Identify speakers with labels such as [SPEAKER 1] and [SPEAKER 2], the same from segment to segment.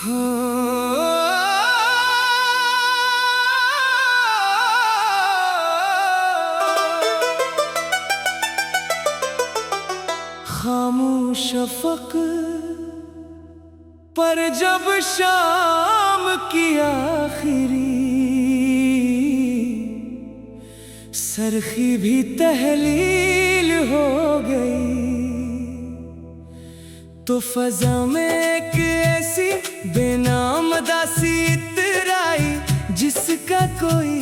[SPEAKER 1] खामोश शफक पर जब शाम की आखिरी सरखी भी तहलील हो गई, तो फजा में एक ऐसी बेनाम दासी इतराई जिसका कोई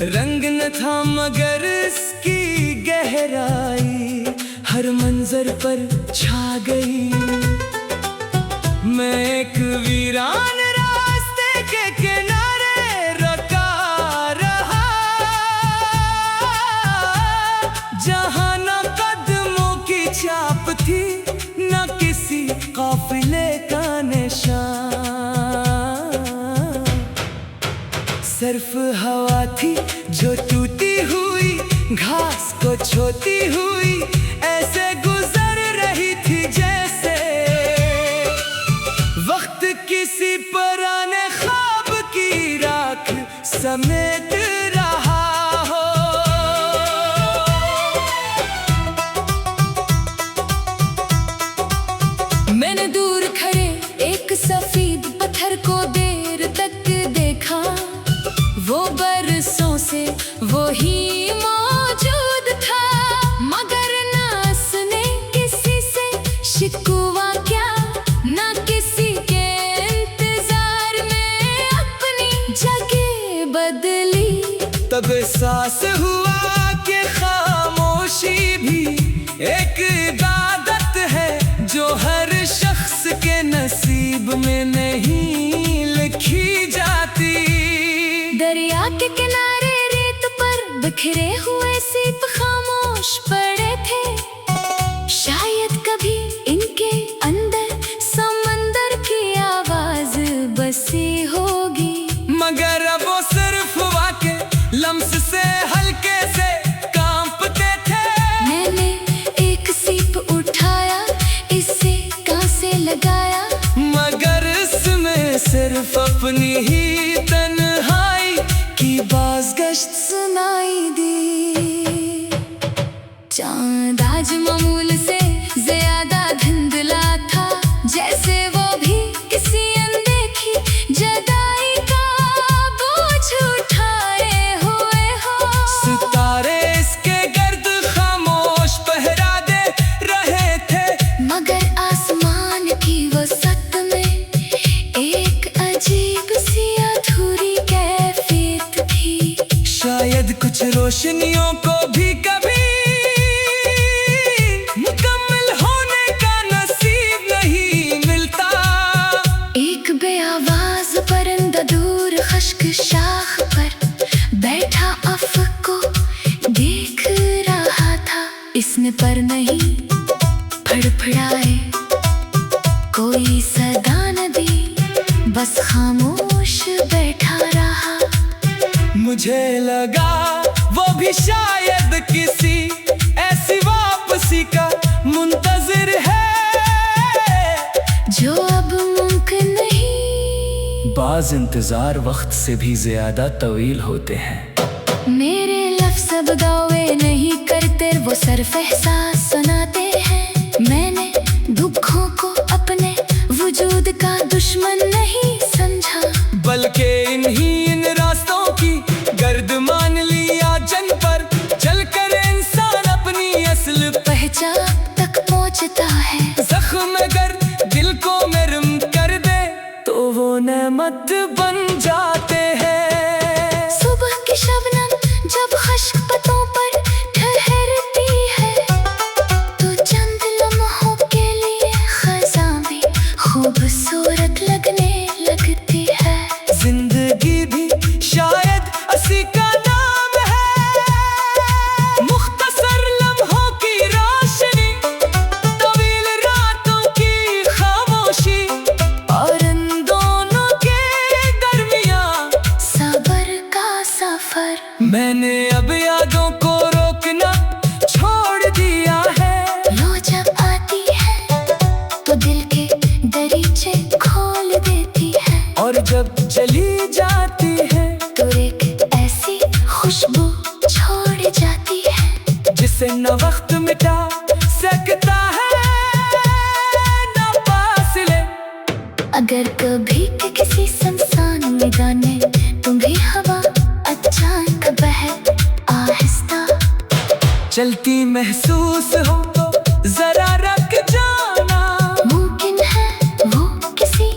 [SPEAKER 1] रंग न था मगर इसकी गहराई हर मंजर पर छा गई। मैं एक वीरान रास्ते के किनारे रुका रहा, जहां न कदमों की छाप थी न किसी काफिले का निशान। सिर्फ हवा थी जो टूटी हुई घास को छोती हुई ऐसे गुजर रही थी जैसे वक्त किसी पुराने ख्वाब की राख समेट रहा हो।
[SPEAKER 2] मैंने दूर खड़े एक सफेद पत्थर को देर तक देखा, वो बरसों से वो ही मौजूद था, मगर ना उसने किसी से शिकवा क्या, ना किसी के इंतजार में अपनी जगह बदली।
[SPEAKER 1] तब एहसास हुआ कि खामोशी भी एक इबादत है जो हर शख्स के नसीब में नहीं लिखी जाती।
[SPEAKER 2] दरिया के किनारे रेत पर बिखरे हुए सीप खामोश पड़े थे, शायद कभी इनके अंदर समंदर की आवाज बसी होगी,
[SPEAKER 1] मगर अब वो सिर्फ हवा के लम्स से हल्के से कांपते थे।
[SPEAKER 2] मैंने एक सीप उठाया, इसे कांसे लगाया,
[SPEAKER 1] मगर इसमें सिर्फ अपनी ही तन्हाई की बाज़गश्त
[SPEAKER 2] सुनाई दी। चांद आज मामूल से ज्यादा धुंधला था, जैसे वो भी किसी अनदेखी जुदाई का बोझ उठाए हुए हो।
[SPEAKER 1] सितारे इसके गर्द खामोश पहरा दे रहे थे,
[SPEAKER 2] मगर आसमान की वसत में एक अजीब सी अधूरी कैफियत थी।
[SPEAKER 1] शायद कुछ रोशनियों को भी कभी मुकम्मल होने का नसीब नहीं मिलता।
[SPEAKER 2] एक बेआवाज परिंदा दूर खुश्क शाख पर बैठा अफ़क़ को देख रहा था, इसने पर नहीं फड़फड़ाए, कोई सदा न दी, बस खामोश बैठा रहा।
[SPEAKER 1] मुझे लगा वो भी शायद किसी ऐसी वापसी का मुंतज़िर है
[SPEAKER 2] जो अब मुमकिन नहीं।
[SPEAKER 1] बाज़ इंतज़ार वक्त से भी ज्यादा तवील होते हैं।
[SPEAKER 2] मेरे लफ्ज़ अब दावे नहीं करते, वो सिर्फ एहसास सुनाते हैं। मैंने दुखों को अपने वजूद का दुश्मन नहीं समझा,
[SPEAKER 1] बल्कि इन रास्तों की गर्द मान लिया, जन पर चलकर इंसान अपनी असल
[SPEAKER 2] पहचान तक पहुंचता है।
[SPEAKER 1] जख्म अगर दिल को नरम कर दे तो वो नेमत बन जाते हैं।
[SPEAKER 2] सुबह की शबनम जब खुश्क पत्तों पर ठहरती है, तो चंद लम्हों के लिए ख़ज़ां भी खूबसूरत लगने लगती है।
[SPEAKER 1] जिंदगी भी शायद उसी का नाम है, मुख्तसर लम्हों की रोशनी, तवील रातों की चलती महसूस हो तो जरा रख जाना।
[SPEAKER 2] मुमकिन है वो किसी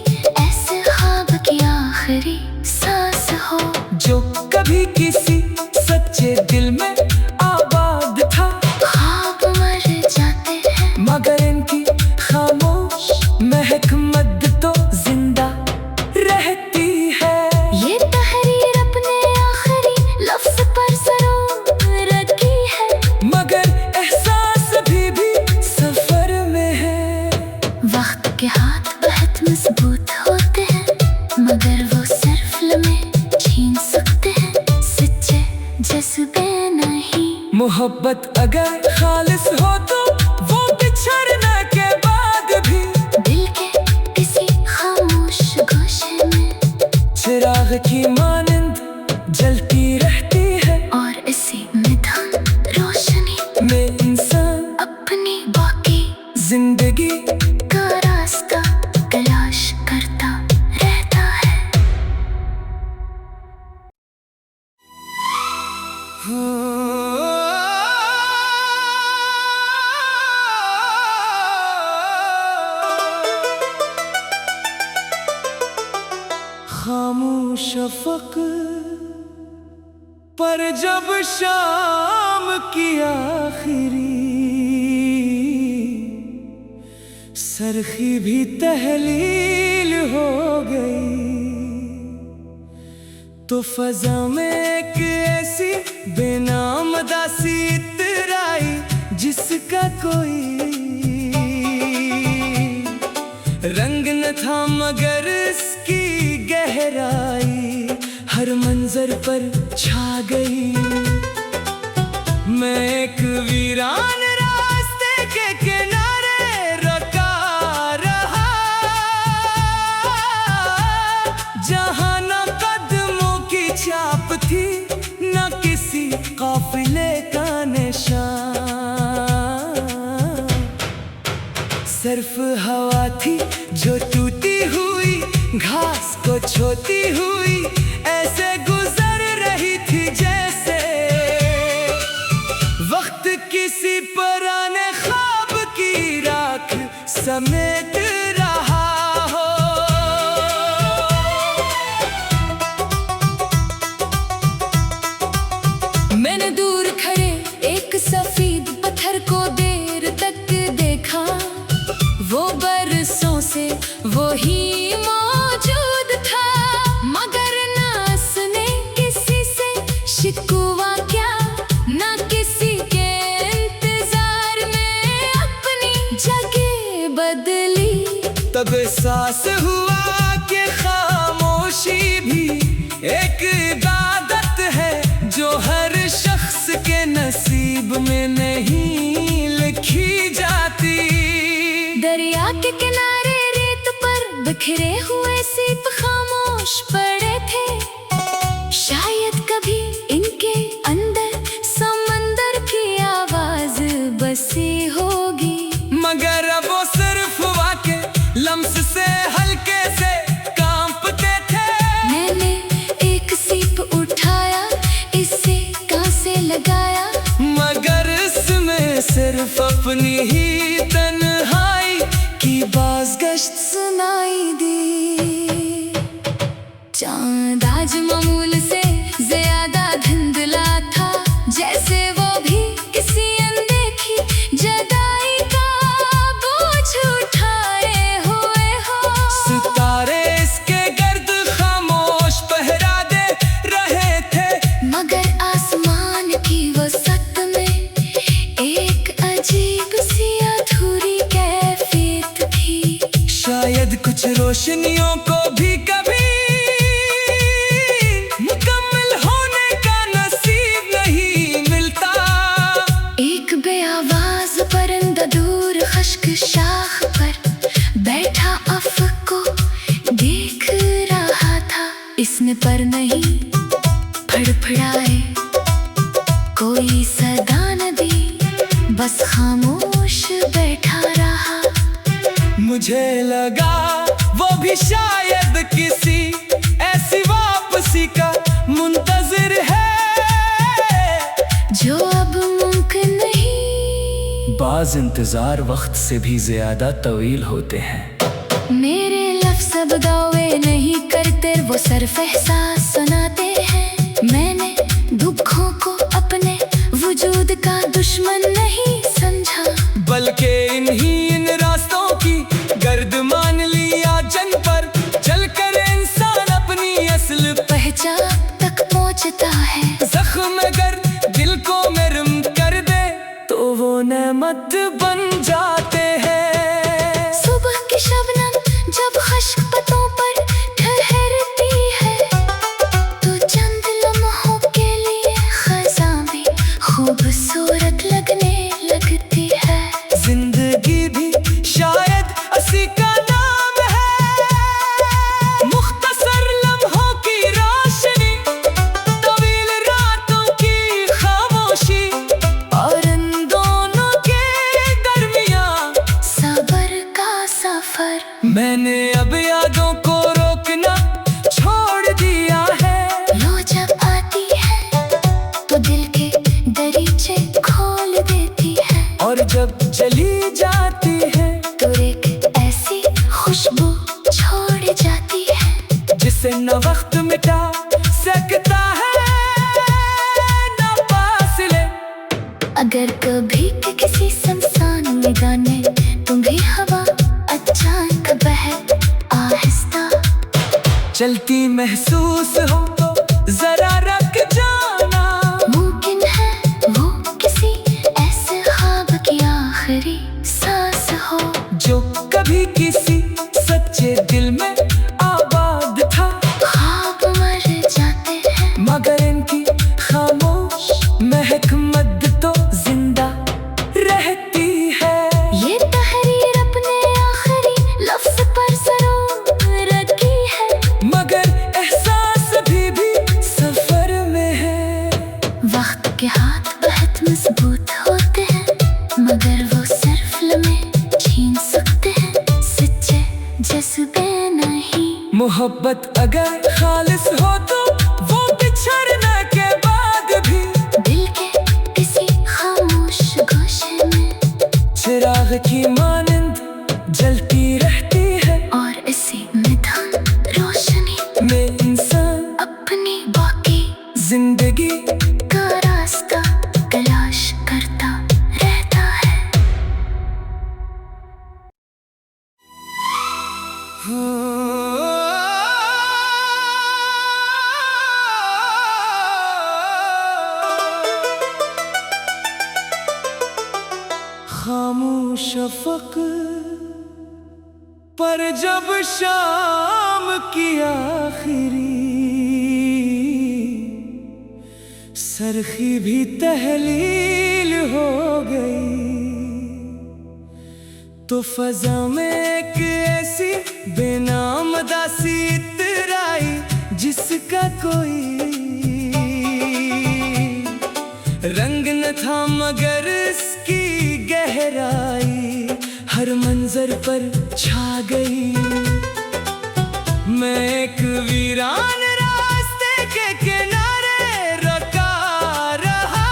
[SPEAKER 2] ऐसे ख्वाब की आखिरी सांस हो
[SPEAKER 1] जो कभी किसी सच्चे दिल में आबाद था।
[SPEAKER 2] ख्वाब मर जाते हैं
[SPEAKER 1] मगर इनकी खामोश महक मद तो जिंदा रहती है।
[SPEAKER 2] ये तहरीर अपने आखिरी लफ्ज पर सरों रखी है,
[SPEAKER 1] मगर एहसास अभी भी सफर में है।
[SPEAKER 2] वक्त के हाथ बहुत मजबूत होते हैं, मगर वो सिर्फ लम्हे छीन सकते हैं, सच्चे जज्बे नहीं।
[SPEAKER 1] मोहब्बत अगर खालिस हो तो वो बिछड़ने के बाद भी
[SPEAKER 2] दिल के किसी खामोश गोशे में
[SPEAKER 1] चिराग की मानंद जलती रहती है।
[SPEAKER 2] और इसी निधन रोशनी
[SPEAKER 1] में इंसान
[SPEAKER 2] अपनी बाकी
[SPEAKER 1] जिंदगी
[SPEAKER 2] का रास्ता तलाश करता रहता है।
[SPEAKER 1] खामोश शफक पर जब शाम की आखिरी सरखी भी तहलील हो गई, तो फजा में एक ऐसी बेनाम दासी इतराई जिसका कोई रंग न था मगर इसकी गहराई हर मंजर पर छा गई। मैं एक वीरान रास्ते के किनारे रुका रहा, जहां न कदमों की छाप थी न किसी काफिले का निशान। सिर्फ हवा थी जो टूटी हुई घास को छोती हुई ऐसे गुजर रही थी जैसे वक्त किसी पुराने ख्वाब की राख समेट रहा हो। मैंने दूर खड़े एक सफेद पत्थर को देर तक देखा, वो बरसों से वो ही मौजूद था, मगर ना उसने किसी से शिकवा क्या, ना किसी के इंतजार में अपनी जगह बदली। तब एहसास हुआ कि खामोशी भी एक इबादत है जो हर शख्स के नसीब में नहीं लिखी जाती। दरिया के किनारे रेत पर बिखरे हुए सीप खामोश पड़े थे, शायद कभी इनके अंदर समंदर की आवाज बसी होगी, मगर अब वो सिर्फ वाके लम्स से हल्के से कांपते थे। मैंने एक सीप उठाया, इसे कांसे लगाया, मगर इसमें सिर्फ अपनी ही तन्हाई की बाज़गश्त सुनाई दी। चांद आज मामूल से ज्यादा धुंधला था, जैसे वो भी किसी अनदेखी जुदाई का बोझ उठाए हुए हो। सितारे इसके गर्द खामोश पहरा दे रहे थे, मगर आसमान की वसत में एक अजीब सी अधूरी कैफियत थी। शायद कुछ रोशनियों को भी कभी मुकम्मल होने का नसीब नहीं मिलता। एक बेआवाज परिंदा दूर खुश्क शाख पर बैठा अफ़क़ को देख रहा था, इसने पर नहीं फड़फड़ाए, कोई सदा न दी, बस खामोश बैठा रहा। मुझे लगा वो भी शायद किसी ऐसी वापसी का मुंतज़िर है जो अब मुमकिन नहीं। बाज इंतजार वक्त से भी ज्यादा तवील होते हैं।
[SPEAKER 2] मेरे लफ्ज़ अब दावे नहीं करते, वो सिर्फ एहसास सुनाते हैं। मैंने दुखों को अपने वजूद का दुश्मन नहीं समझा,
[SPEAKER 1] बल्कि इन रास्तों की गर्द मान लिया, जन पर चलकर इंसान अपनी असल
[SPEAKER 2] पहचान तक पहुंचता है।
[SPEAKER 1] जख्म अगर दिल को नरम कर दे तो वो नेमत बन जाते हैं।
[SPEAKER 2] सुबह की शबनम जब खुश्क पत्तों पर ठहरती है, तो चंद लम्हों के लिए खज़ां भी खूबसूरत लगने लगती है।
[SPEAKER 1] जिंदगी भी शायद उसी का नाम है, मुख्तसर लम्हों की रोशनी, तवील रातों की खामोशी,
[SPEAKER 2] और इन दोनों के दरमियान सब्र का सफर।
[SPEAKER 1] मैंने अब यादों को रोकना छोड़ दिया है।
[SPEAKER 2] लो जब आती है तो दिल के दरीचे खोल देती है,
[SPEAKER 1] और जब चली जाती है
[SPEAKER 2] तो एक ऐसी खुशबू छोड़ जाती है,
[SPEAKER 1] जिसे न वक्त मिटा सकता है न फासले।
[SPEAKER 2] अगर कभी के किसी सुनसान मैदान में तुम्हें हवा अचानक बहे आहिस्ता
[SPEAKER 1] चलती महसूस हो तो जरा रख जाना,
[SPEAKER 2] मुमकिन है वो किसी ऐसे ख्वाब की आखिरी सांस हो,
[SPEAKER 1] जो कभी किसी सच्चे दिल में आबाद था।
[SPEAKER 2] ख्वाब मर जाते हैं
[SPEAKER 1] मगर इनकी खामोश महक मद तो जिंदा रहती है।
[SPEAKER 2] ये तहरीर अपने आखिरी लफ्ज पर जरूर रखी है,
[SPEAKER 1] मगर एहसास अभी भी सफर में है।
[SPEAKER 2] वक्त के हाथ बहुत मजबूत होते हैं, मगर वो सिर्फ लम्हे छीन सकते हैं, सच्चे जज्बे नहीं।
[SPEAKER 1] मोहब्बत अगर खालिस हो तो वो बिछड़ने के बाद भी
[SPEAKER 2] दिल के किसी खामोश गोशे में
[SPEAKER 1] चिराग की मानंद जलती रहती है।
[SPEAKER 2] और इसी निधन रोशनी
[SPEAKER 1] में इंसान
[SPEAKER 2] अपनी बाकी
[SPEAKER 1] जिंदगी
[SPEAKER 2] का रास्ता तलाश करता रहता है।
[SPEAKER 1] खामोश शफक पर जब शाम की आखिरी सरखी भी तहलील हो गई, तो फजा में एक ऐसी बेनाम दासी इतराई, जिसका कोई रंग न था मगर इसकी गहराई हर मंजर पर छा गई। मैं एक वीरान रास्ते के किनारे रुका रहा,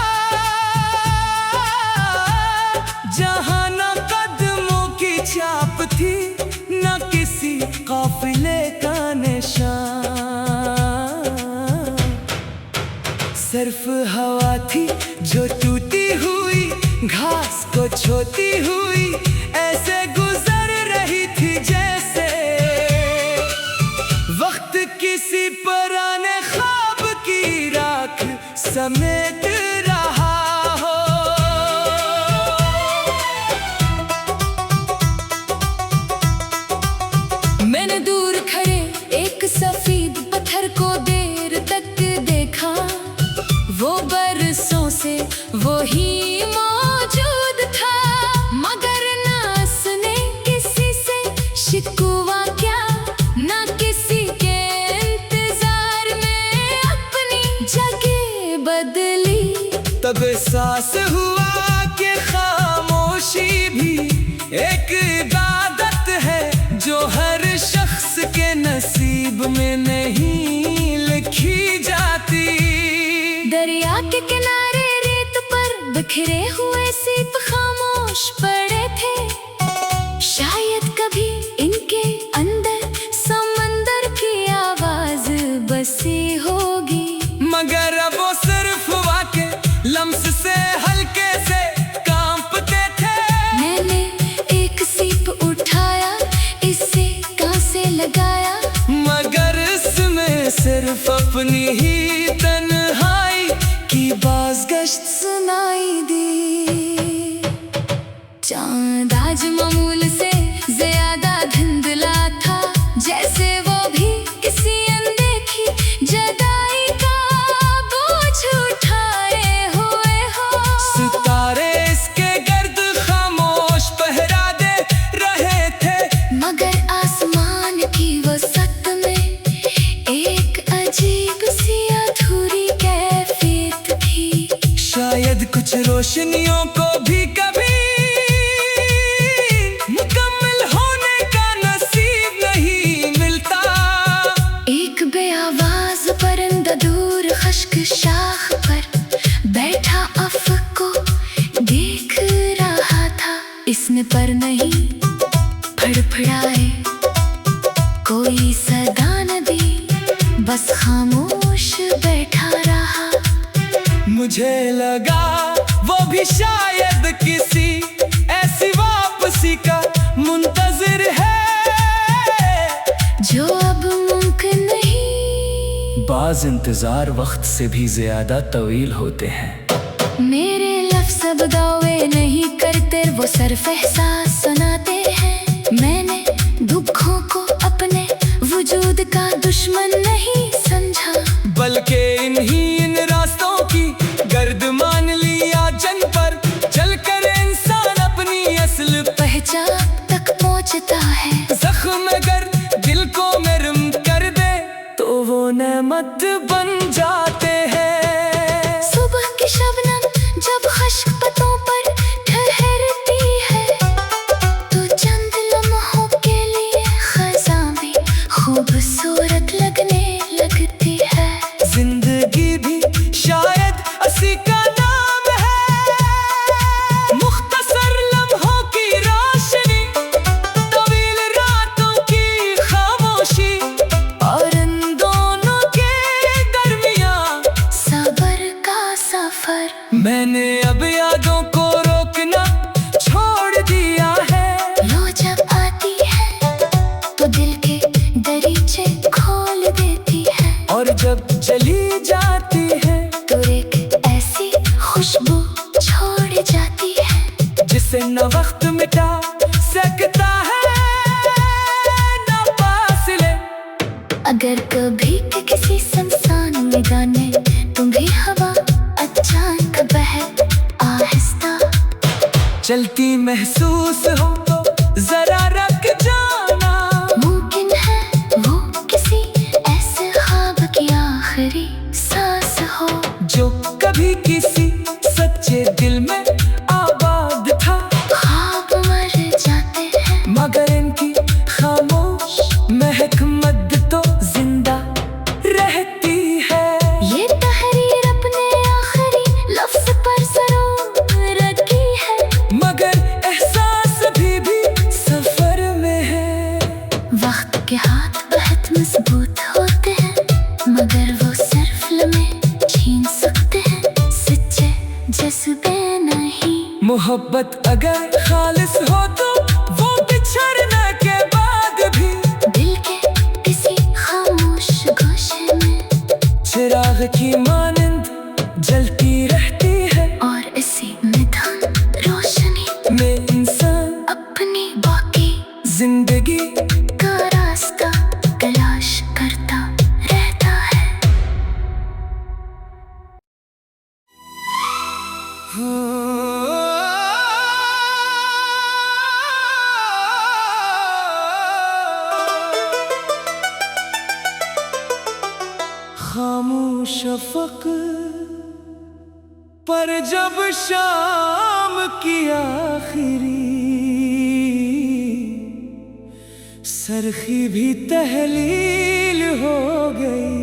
[SPEAKER 1] जहां न कदमों की छाप थी न किसी काफिले का निशान। सिर्फ हवा थी जो टूटी हुई घास को छोती हुई ऐसे गुजर रही थी, जैसे वक्त किसी पुराने ख्वाब की राख समेट रहा हो। मैंने दूर खड़े एक सफेद पत्थर को देर तक देखा, वो बरसों से वो ही मौजूद था, मगर ना उसने किसी से शिकवा क्या, ना किसी के इंतजार में अपनी जगह बदली। तब एहसास हुआ कि खामोशी भी एक इबादत है, जो हर शख्स के नसीब में नहीं लिखी जाती। दरिया के किनारे रेत पर बिखरे हुए सीप खामोश पर
[SPEAKER 2] नहीं फड़फड़ाए, कोई सदा न दी, बस खामोश बैठा रहा।
[SPEAKER 1] मुझे लगा वो भी शायद किसी ऐसी वापसी का मुंतजिर है
[SPEAKER 2] जो अब मुमकिन नहीं।
[SPEAKER 1] बाज़ इंतजार वक्त से भी ज्यादा तवील होते हैं।
[SPEAKER 2] मेरे लफ्ज़ अब दावे नहीं करते, वो सिर्फ एहसास सुनाते हैं। मैंने दुखों को अपने वजूद का दुश्मन नहीं समझा,
[SPEAKER 1] बल्कि इन रास्तों की गर्द मान लिया, जन पर चलकर इंसान अपनी असल
[SPEAKER 2] पहचान तक पहुंचता है।
[SPEAKER 1] जख्म अगर दिल को नरम कर दे तो वो नेमत बन जाते हैं।
[SPEAKER 2] सुबह की शबनम जब खुश्क पत्तों पर ठहरती है, तो चंद लम्हों के लिए खज़ां भी खूबसूरत लगने लगती है।
[SPEAKER 1] जिंदगी भी शायद उसी का नाम है, मुख्तसर लम्हों की रोशनी, तवील रातों की खामोशी, और इन दोनों के दरमियान
[SPEAKER 2] सब्र का सफर।
[SPEAKER 1] मैंने अब यादों को रोकना छोड़ दिया है।
[SPEAKER 2] लो जब आती है तो दिल के दरीचे खोल देती है,
[SPEAKER 1] और जब चली जाती है
[SPEAKER 2] तो एक ऐसी खुशबू छोड़ जाती है
[SPEAKER 1] जिसे न वक्त मिटा सकता है न फासले।
[SPEAKER 2] अगर कभी के किसी सुनसान मैदान में तुम्हें हवा अचानक बहे आहिस्ता
[SPEAKER 1] चलती महसूस हो तो जरा रख जाना।
[SPEAKER 2] मुमकिन है वो किसी ऐसे ख्वाब की आखिरी सांस हो,
[SPEAKER 1] जो कभी किसी सच्चे दिल में आबाद था।
[SPEAKER 2] ख्वाब मर जाते हैं
[SPEAKER 1] मगर इनकी खामोश महक मद तो जिंदा रहती है।
[SPEAKER 2] ये तहरीर अपने आखिरी लफ्ज पर जरूर रखी है,
[SPEAKER 1] मगर एहसास अभी भी सफर में है।
[SPEAKER 2] वक्त के हाथ बहुत मजबूत होते हैं, मगर वो सिर्फ लम्हे छीन सकते हैं, सच्चे जज्बे नहीं।
[SPEAKER 1] मोहब्बत अगर खालिस हो तो वो बिछड़ने के बाद भी
[SPEAKER 2] दिल के किसी खामोश गोशे में
[SPEAKER 1] चिराग की मानंद जलती रहती है।
[SPEAKER 2] और इसी निधान रोशनी
[SPEAKER 1] में इंसान
[SPEAKER 2] अपनी बाकी
[SPEAKER 1] जिंदगी
[SPEAKER 2] का रास्ता तलाश करता रहता है।
[SPEAKER 1] खामोश शफक पर जब शाम की आखिरी सरखी भी तहलील हो गई,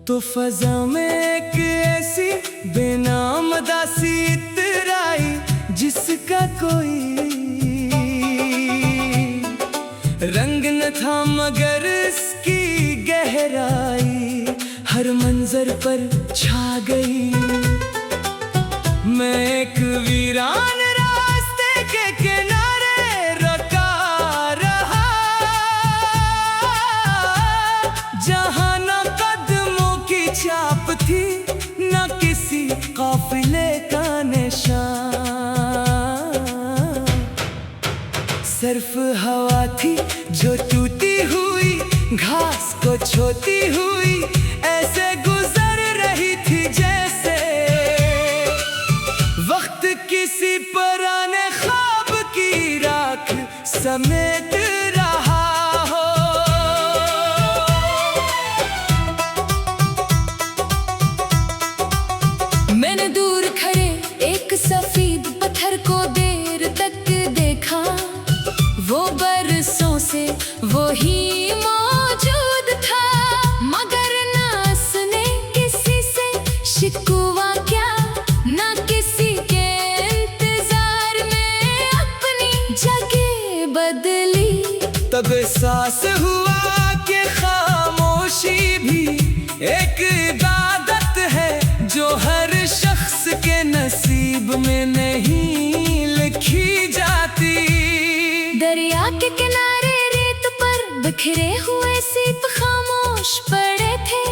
[SPEAKER 1] तो फजा में एक ऐसी बेनाम दासी इतराई जिसका कोई रंग न था, मगर इसकी गहराई हर मंजर पर छा गई। मैं एक वीरान रास्ते के किनारे रुका रहा, जहां न कदमों की छाप थी न किसी काफिले का निशान। सिर्फ हवा थी जो टूटी हुई घास को छोती हुई ऐसे गुजर रही थी, जैसे वक्त किसी पुराने ख्वाब की राख समेट रहा हो। मैंने दूर खड़े एक सफेद पत्थर को देर तक देखा, वो बरसों से वो ही मौजूद था, मगर ना उसने किसी से शिकवा क्या, ना किसी के इंतजार में जगह बदली।
[SPEAKER 3] तब एहसास हुआ कि खामोशी भी एक इबादत है, जो हर शख्स के नसीब में नहीं लिखी जाती।
[SPEAKER 1] दरिया के किनारे रेत पर बिखरे हुए सीप खामोश पड़े थे।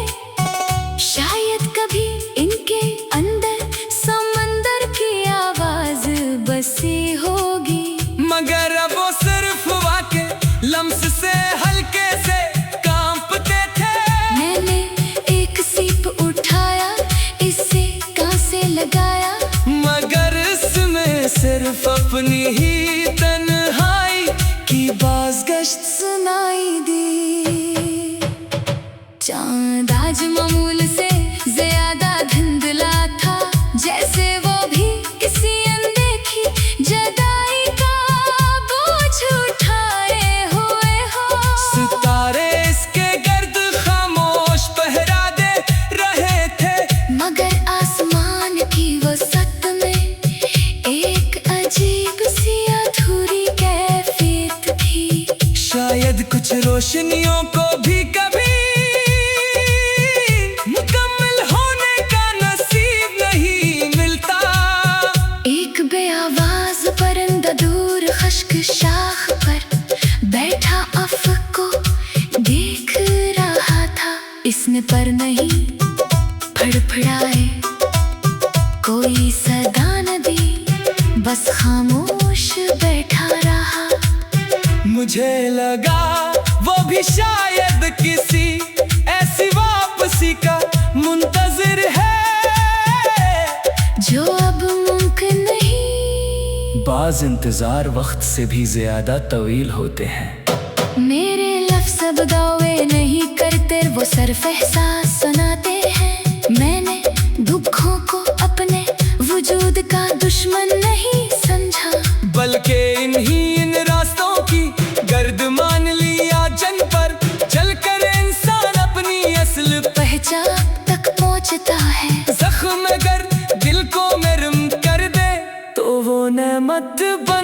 [SPEAKER 1] शायद कभी इनके अंदर समंदर की आवाज बसी होगी,
[SPEAKER 3] मगर अब वो सिर्फ वाके लम्स से हल्के से कांपते थे।
[SPEAKER 1] मैंने एक सीप उठाया, इसे कांसे लगाया,
[SPEAKER 3] मगर इसमें सिर्फ अपनी ही तन्हाई की बाज़गश्त
[SPEAKER 1] सुनाई दी। चांद आज मामूल से ज्यादा धुंधला था, जैसे वो भी किसी अनदेखी जुदाई का बोझ उठाए हुए हो।
[SPEAKER 3] सितारे इसके गर्द खामोश पहरा दे रहे थे,
[SPEAKER 1] मगर आसमान की वसत में एक अजीब सी अधूरी कैफियत थी।
[SPEAKER 3] शायद कुछ रोशनियों को भी कभी मुकम्मल होने का नसीब नहीं मिलता।
[SPEAKER 1] एक बेआवाज परिंदा दूर खश्क शाख पर बैठा अफ़क़ को देख रहा था। इसने पर नहीं फड़फड़ाए, कोई सदा न दी, बस खामोश बैठा रहा।
[SPEAKER 3] मुझे लगा वो भी शायद किसी ऐसी वापसी का मुंतज़िर है,
[SPEAKER 1] जो अब मुमकिन नहीं।
[SPEAKER 3] बाज़ इंतज़ार वक्त से भी ज़्यादा तवील होते हैं।
[SPEAKER 1] मेरे लफ्ज़ अब दावे नहीं करते, वो सिर्फ एहसास सुनाते हैं। मैंने दुखों को अपने वजूद का दुश्मन नहीं समझा,
[SPEAKER 3] बल्कि इन रास्तों की गर्द मान लिया, जन पर चलकर इंसान अपनी असल
[SPEAKER 1] पहचान तक पहुंचता है।
[SPEAKER 3] जख्म अगर दिल को नरम कर दे, तो वो नेमत बन